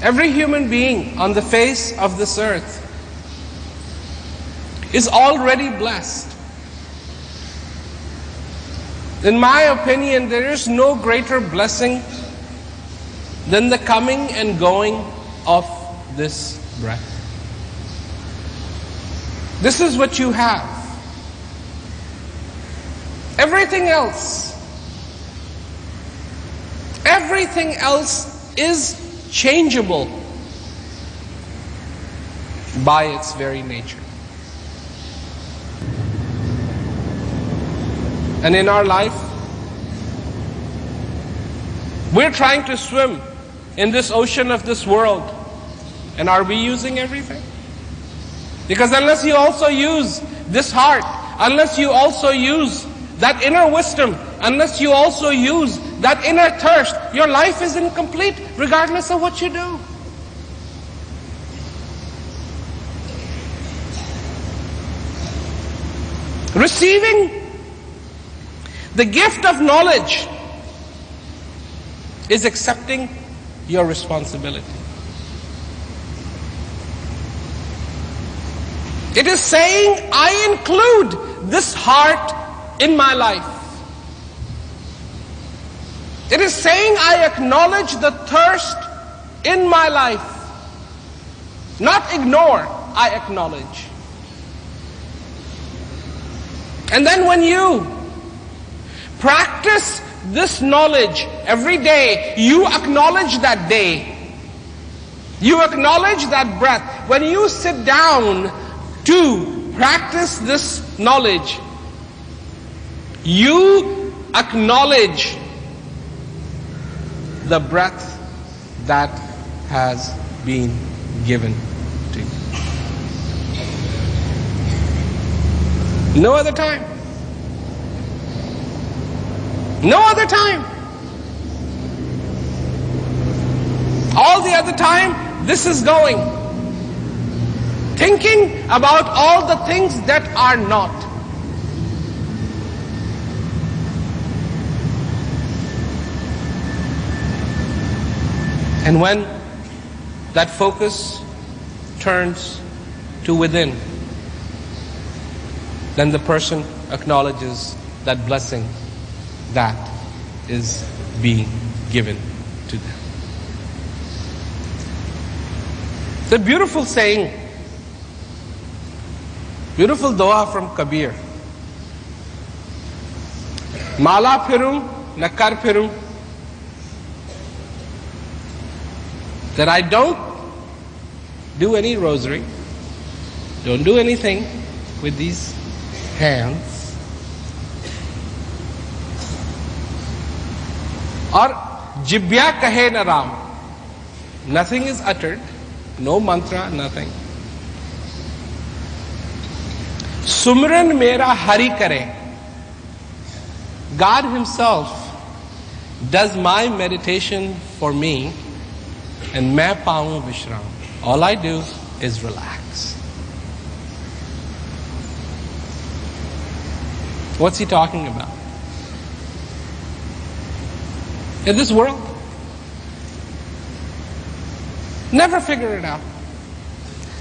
Every human being on the face of this earth is already blessed. In my opinion, there is no greater blessing than the coming and going of this breath. This is what you have. Everything else is changeable by its very nature. And in our life, we're trying to swim in this ocean of this world. And are we using everything? Because unless you also use this heart, unless you also use that inner wisdom, unless you also use that inner thirst, your life is incomplete regardless of what you do. Receiving the gift of knowledge is accepting your responsibility. It is saying, I include this heart in my life. It is saying, I acknowledge the thirst in my life. Not ignore, I acknowledge. And then when you practice this knowledge every day, you acknowledge that day. You acknowledge that breath. When you sit down to practice this knowledge, you acknowledge the breath that has been given to you. No other time. No other time. All the other time, this is going. Thinking about all the things that are not. And when that focus turns to within, then the person acknowledges that blessing that is being given to them. It's a beautiful saying, beautiful dua from Kabir. Mala phirum, nakar phirum. That I don't do any rosary, don't do anything with these hands. Or jibya kahe na ram. Nothing is uttered, no mantra, nothing. Sumran mera hari kare. God Himself does my meditation for me, and main paun vishram. All I do is relax. What's he talking about? In this world, never figure it out.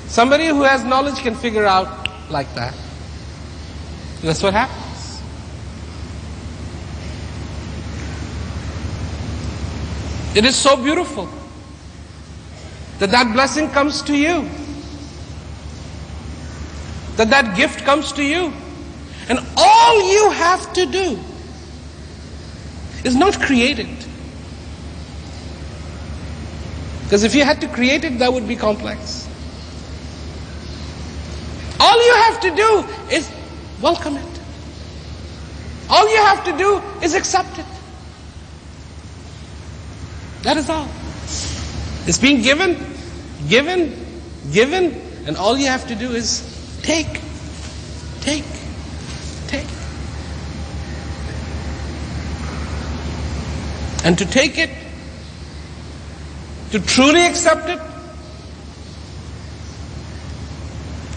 Somebody who has knowledge can figure out like that. That's what happens. It is so beautiful that blessing comes to you, that gift comes to you, and all you have to do is not create it. Because if you had to create it, that would be complex. All you have to do is welcome it. All you have to do is accept it. That is all. It's being given, and all you have to do is take. And to take it, to truly accept it,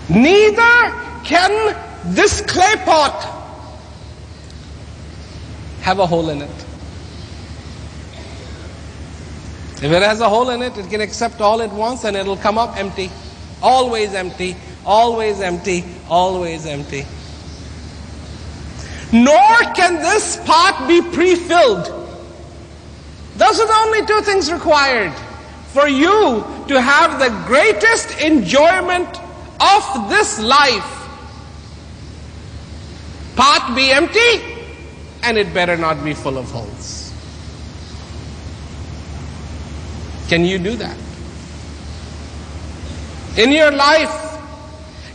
neither can this clay pot have a hole in it. If it has a hole in it, it can accept all at once and it'll come up empty. Always empty, always empty, always empty. Nor can this pot be pre-filled. Those are the only two things required for you to have the greatest enjoyment of this life. Pot be empty, and it better not be full of holes. Can you do that? In your life,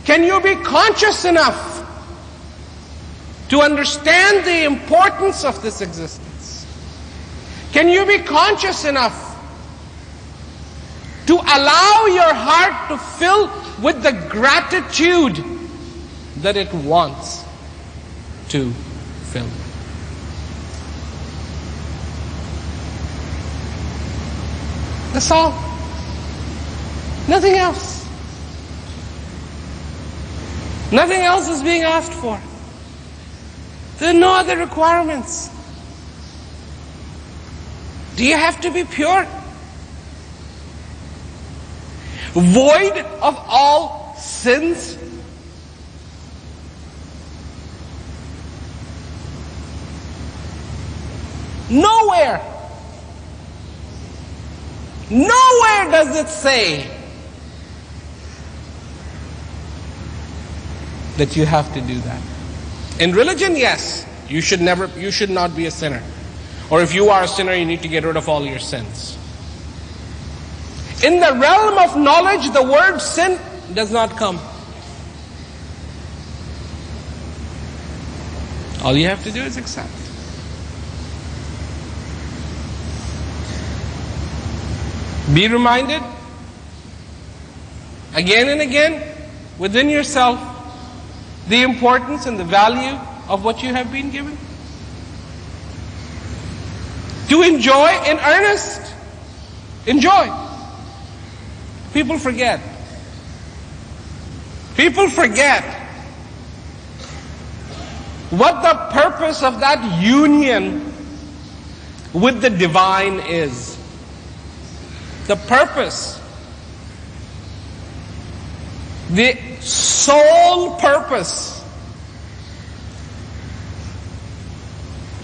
can you be conscious enough to understand the importance of this existence? Can you be conscious enough to allow your heart to fill with the gratitude that it wants to fill? That's all. Nothing else. Nothing else is being asked for. There are no other requirements. Do you have to be pure? Void of all sins? Nowhere. Nowhere does it say that you have to do that. In religion, yes, you should not be a sinner. Or if you are a sinner, you need to get rid of all your sins. In the realm of knowledge, the word sin does not come. All you have to do is accept. Be reminded again and again within yourself the importance and the value of what you have been given. To enjoy in earnest. Enjoy. People forget. People forget what the purpose of that union with the divine is. The purpose, the sole purpose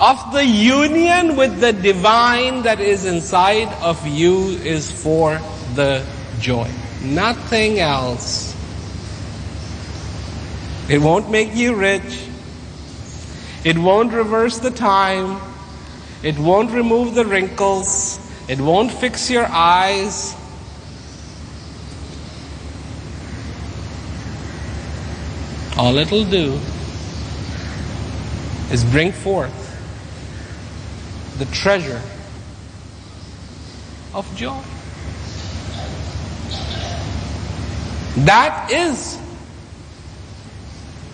of the union with the divine that is inside of you is for the joy. Nothing else. It won't make you rich. It won't reverse the time. It won't remove the wrinkles. It won't fix your eyes. All it'll do is bring forth the treasure of joy. That is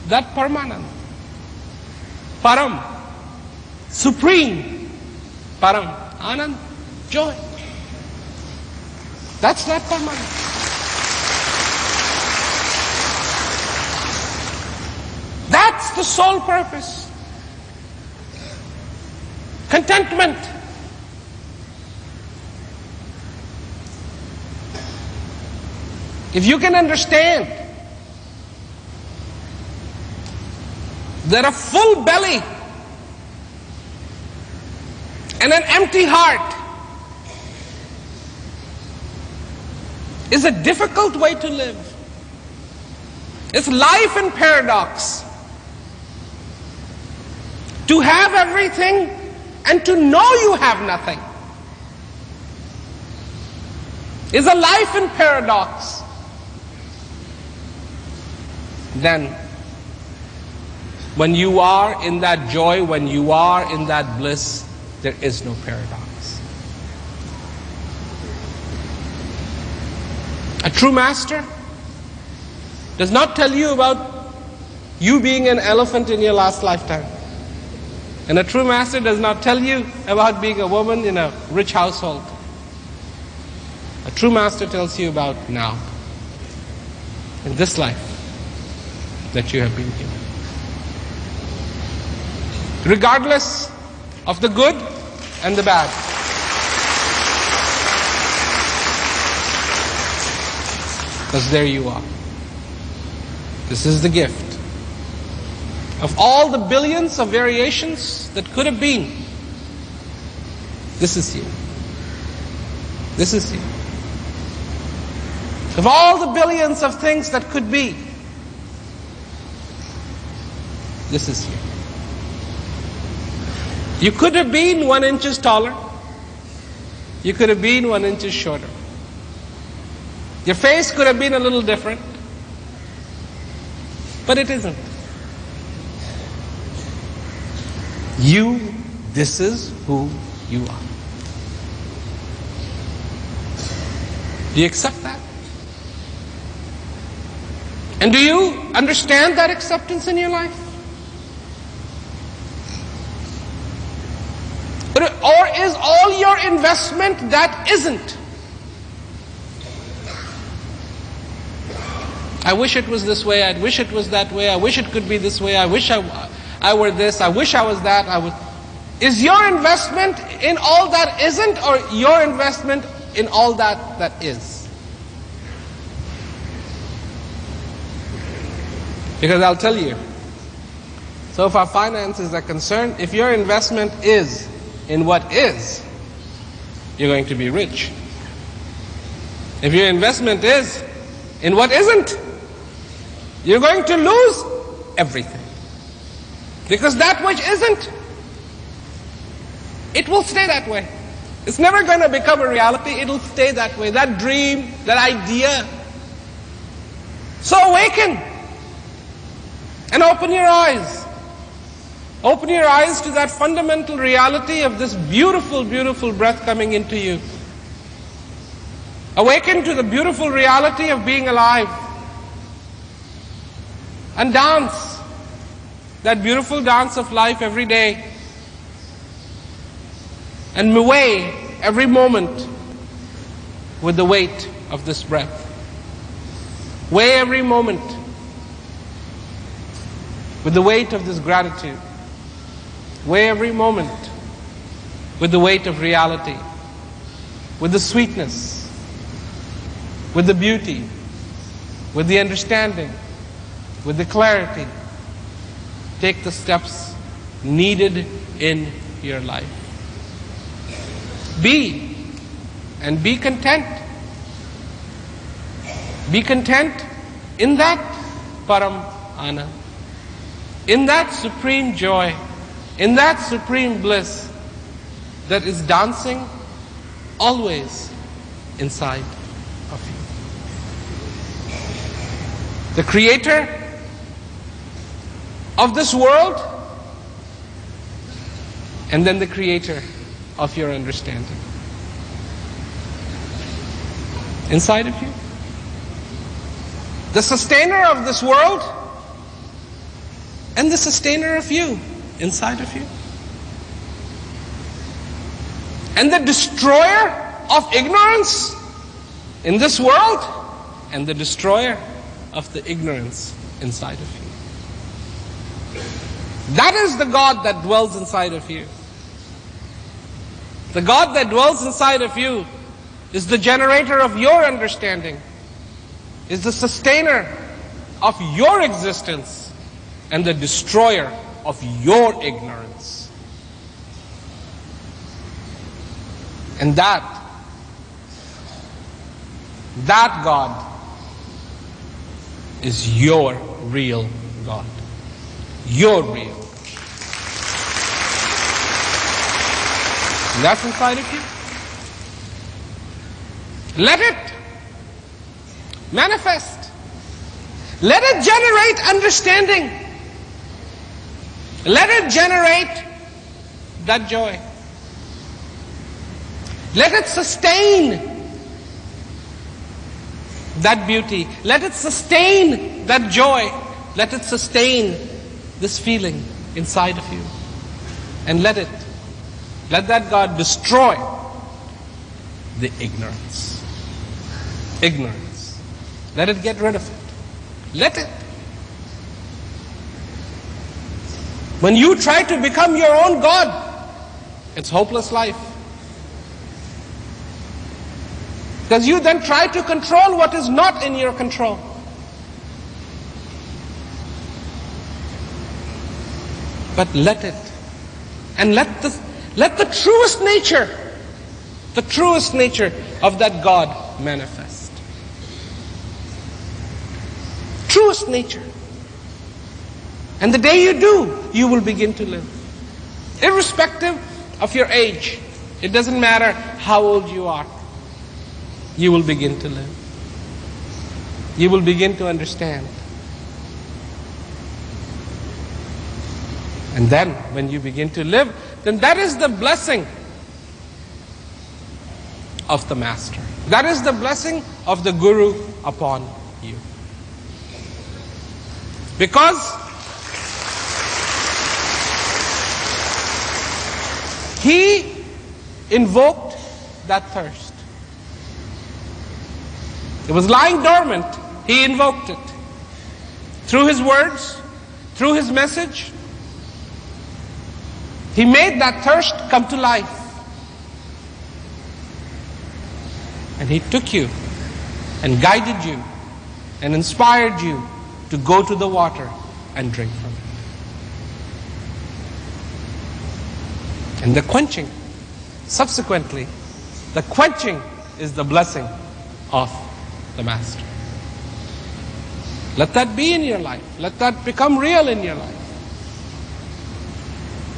that Param Anand. Param, supreme. Param Anand, joy. That's not Param Anand. That's the sole purpose. Contentment. If you can understand that a full belly and an empty heart is a difficult way to live. It's life in paradox. To have everything and to know you have nothing is a life in paradox. Then, when you are in that joy, when you are in that bliss, there is no paradox. A true master does not tell you about you being an elephant in your last lifetime. And a true master does not tell you about being a woman in a rich household. A true master tells you about now, in this life that you have been given. Regardless of the good and the bad. Because there you are. This is the gift. Of all the billions of variations that could have been, this is you. This is you. Of all the billions of things that could be, this is you. You could have been 1 inch taller. You could have been 1 inch shorter. Your face could have been a little different. But it isn't. You, this is who you are. Do you accept that? And do you understand that acceptance in your life? Or is all your investment that isn't? I wish it was this way, I wish it was that way, I wish it could be this way, I wish I were this, I wish I was that, Is your investment in all that isn't, or your investment in all that is? Because I'll tell you, so if our finances are concerned, if your investment is in what is, you're going to be rich. If your investment is in what isn't, you're going to lose everything. Because that which isn't, it will stay that way. It's never going to become a reality. It'll stay that way. That dream, that idea. So awaken and open your eyes. Open your eyes to that fundamental reality of this beautiful, beautiful breath coming into you. Awaken to the beautiful reality of being alive. And dance that beautiful dance of life every day. And weigh every moment with the weight of this breath. Weigh every moment with the weight of this gratitude. Weigh every moment with the weight of reality, with the sweetness, with the beauty, with the understanding, with the clarity. Take the steps needed in your life. Be, and be content. Be content in that Param Anand, in that supreme joy, in that supreme bliss that is dancing always inside of you. The Creator of this world, and then the Creator of your understanding. Inside of you. The sustainer of this world, and the sustainer of you. Inside of you. And the destroyer of ignorance in this world, and the destroyer of the ignorance inside of you. That is the God that dwells inside of you. The God that dwells inside of you is the generator of your understanding, is the sustainer of your existence, and the destroyer of your ignorance. And that God is your real God. Your real. And that's inside of you. Let it manifest. Let it generate understanding. Let it generate that joy. Let it sustain that beauty. Let it sustain that joy. Let it sustain this feeling inside of you. And let that God destroy the ignorance. Ignorance. Let it get rid of it. Let it. When you try to become your own God, it's hopeless life. Because you then try to control what is not in your control. But let it. And let the truest nature of that God manifest. Truest nature. And the day you do, you will begin to live. Irrespective of your age. It doesn't matter how old you are. You will begin to live. You will begin to understand. And then, when you begin to live, then that is the blessing of the Master. That is the blessing of the Guru upon you. Because he invoked that thirst. It was lying dormant. He invoked it. Through his words, through his message, he made that thirst come to life. And he took you and guided you and inspired you to go to the water and drink from it. And the quenching, subsequently, the quenching is the blessing of the Master. Let that be in your life. Let that become real in your life.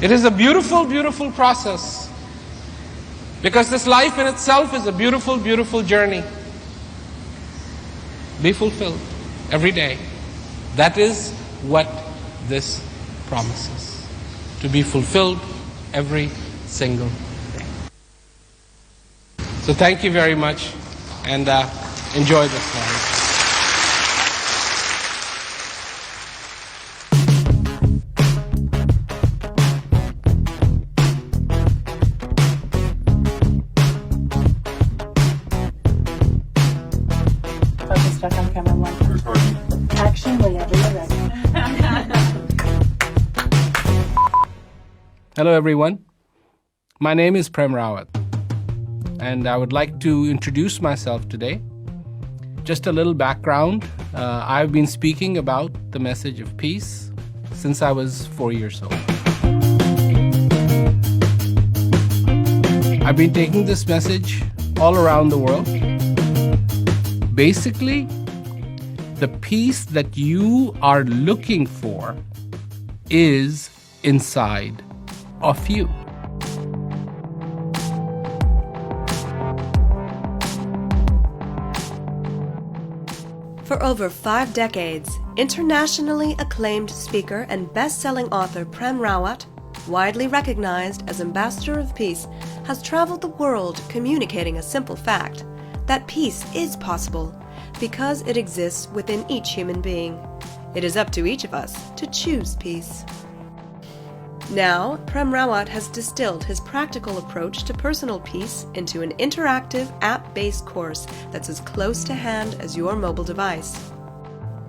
It is a beautiful, beautiful process. Because this life in itself is a beautiful, beautiful journey. Be fulfilled every day. That is what this promises. To be fulfilled every single day. So thank you very much, and enjoy this life. Focus stuck on camera one. Action whenever you're ready. Hello everyone, my name is Param Anand, and I would like to introduce myself today. Just a little background, I've been speaking about the message of peace since I was 4 years old. I've been taking this message all around the world. Basically, the peace that you are looking for is inside of you. For over 5 decades, internationally acclaimed speaker and best-selling author Prem Rawat, widely recognized as Ambassador of Peace, has traveled the world communicating a simple fact, that peace is possible because it exists within each human being. It is up to each of us to choose peace. Now, Prem Rawat has distilled his practical approach to personal peace into an interactive, app-based course that's as close to hand as your mobile device.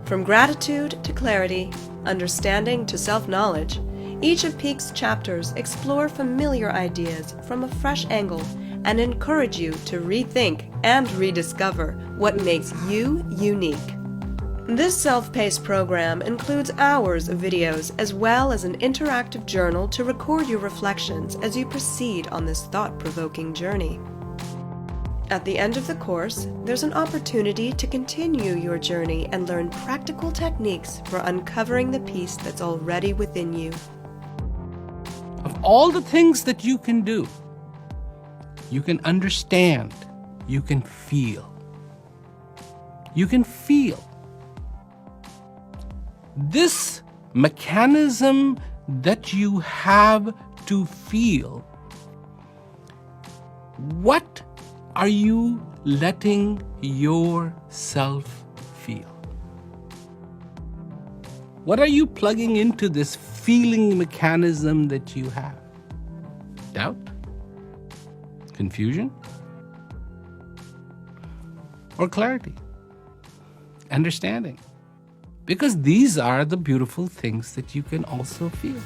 From gratitude to clarity, understanding to self-knowledge, each of Peak's chapters explore familiar ideas from a fresh angle and encourage you to rethink and rediscover what makes you unique. This self-paced program includes hours of videos as well as an interactive journal to record your reflections as you proceed on this thought-provoking journey. At the end of the course, there's an opportunity to continue your journey and learn practical techniques for uncovering the peace that's already within you. Of all the things that you can do, you can understand, you can feel. You can feel. This mechanism that you have to feel, what are you letting yourself feel? What are you plugging into this feeling mechanism that you have? Doubt? Confusion? Or clarity? Understanding? Because these are the beautiful things that you can also feel.